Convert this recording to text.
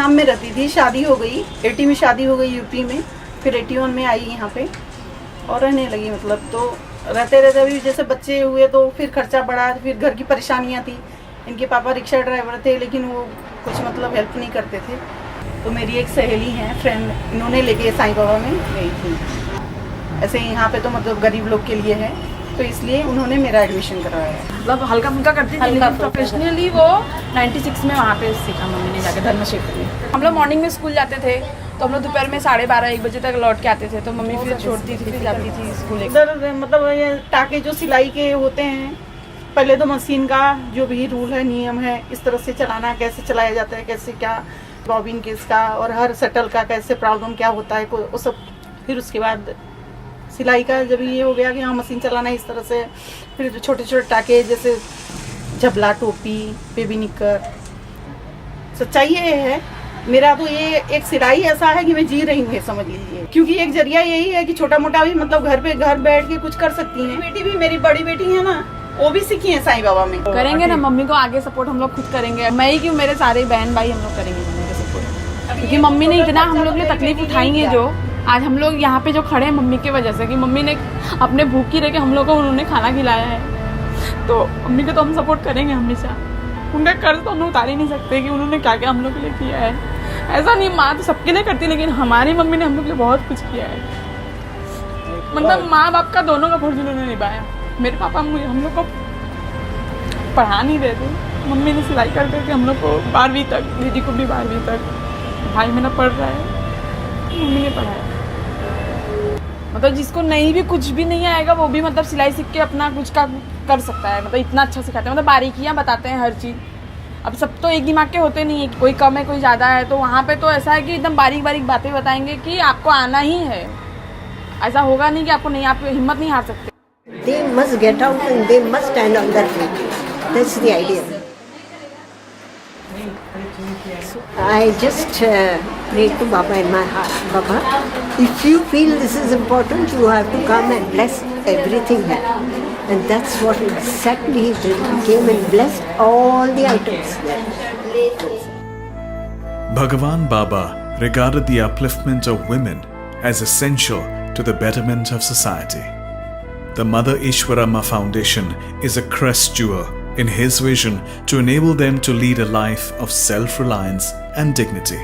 आसाम में रहती थी, शादी हो गई 80 में, शादी हो गई यूपी में, फिर 81 में आई यहाँ पे और रहने लगी। मतलब तो रहते रहते भी जैसे बच्चे हुए तो फिर खर्चा बढ़ा, फिर घर की परेशानियाँ थी। इनके पापा रिक्शा ड्राइवर थे लेकिन वो कुछ मतलब हेल्प नहीं करते थे। तो मेरी एक सहेली है फ्रेंड, इन्होंने लेके साईं बाबा में गई थी। ऐसे यहाँ पे तो मतलब गरीब लोग के लिए है, तो इसलिए उन्होंने मेरा एडमिशन करवाया। मतलब हल्का फुल्का करती थी, लेकिन प्रोफेशनली वो 96 में वहाँ पे सीखा मम्मी ने जाके धर्मक्षेत्र में। हम लोग मॉर्निंग में स्कूल जाते थे तो हम लोग दोपहर में 12:30-1 बजे तक लौट के आते थे, तो मम्मी फिर छोड़ती थी, फिर जाती थी स्कूल। इधर मतलब ये टाके जो सिलाई के होते हैं, पहले तो मशीन का जो भी रूल है, नियम है, इस तरह से चलाना, कैसे चलाया जाता है, कैसे क्या बॉबिन केस का और हर शटल का कैसे प्रॉब्लम क्या होता है वो सब। फिर उसके बाद सिलाई का जब ये हो गया कि हाँ मशीन चलाना इस तरह से, फिर छोटे छोटे टाके जैसे झबला, टोपी, बेबी निकर। सच्चाई ये है, मेरा तो ये एक सिराई ऐसा है कि मैं जी रही हूँ, समझ लीजिए। क्योंकि एक जरिया यही है कि छोटा मोटा भी मतलब घर बैठ के कुछ कर सकती हैं। बेटी भी, मेरी बड़ी बेटी है ना, वो भी सीखी है साईं बाबा में। करेंगे ना मम्मी को आगे सपोर्ट हम लोग खुद करेंगे। मैं ही क्यों, मेरे सारे बहन भाई हम लोग करेंगे मम्मी को सपोर्ट, क्योंकि मम्मी ने इतना हम लोग लिए तकलीफ उठाई है। जो आज हम लोग यहाँ पे जो खड़े हैं मम्मी की वजह से, कि मम्मी ने अपने भूखी रह के हम लोग को उन्होंने खाना खिलाया है। तो मम्मी को तो हम सपोर्ट करेंगे हमेशा। उनका कर्ज तो हम उतार ही नहीं सकते कि उन्होंने क्या क्या हम लोग के लिए किया है। ऐसा नहीं, माँ तो सबके लिए करती, लेकिन हमारी मम्मी ने हम लोग के लिए बहुत कुछ किया है। मतलब माँ बाप का दोनों का फर्ज उन्होंने निभाया। मेरे पापा हम लोग को पढ़ा नहीं रहे थे, मम्मी ने सिलाई कर करके हम लोग को 12वीं तक, दीदी को भी 12वीं तक, भाई मेरा पढ़ रहा है, मम्मी ने पढ़ाया। मतलब जिसको नहीं भी कुछ भी नहीं आएगा वो भी मतलब सिलाई सीख के अपना कुछ का कर सकता है। मतलब इतना अच्छा सिखाते हैं, मतलब बारीकियाँ बताते हैं हर चीज़। अब सब तो एक दिमाग के होते नहीं है, कोई कम है कोई ज़्यादा है, तो वहाँ पे तो ऐसा है कि एकदम बारीक बारीक बातें बताएंगे कि आपको आना ही है। ऐसा होगा नहीं कि आपको नहीं, आप हिम्मत नहीं हार सकते। They must get out and they must stand on their feet. That's the idea. So I just pray to Baba in my heart. Baba, if you feel this is important, you have to come and bless everything here. And that's what exactly he did. He came and blessed all the items there. Bhagavan Baba regarded the upliftment of women as essential to the betterment of society. The Mother Ishwaramma Foundation is a crest jewel in his vision to enable them to lead a life of self-reliance and dignity.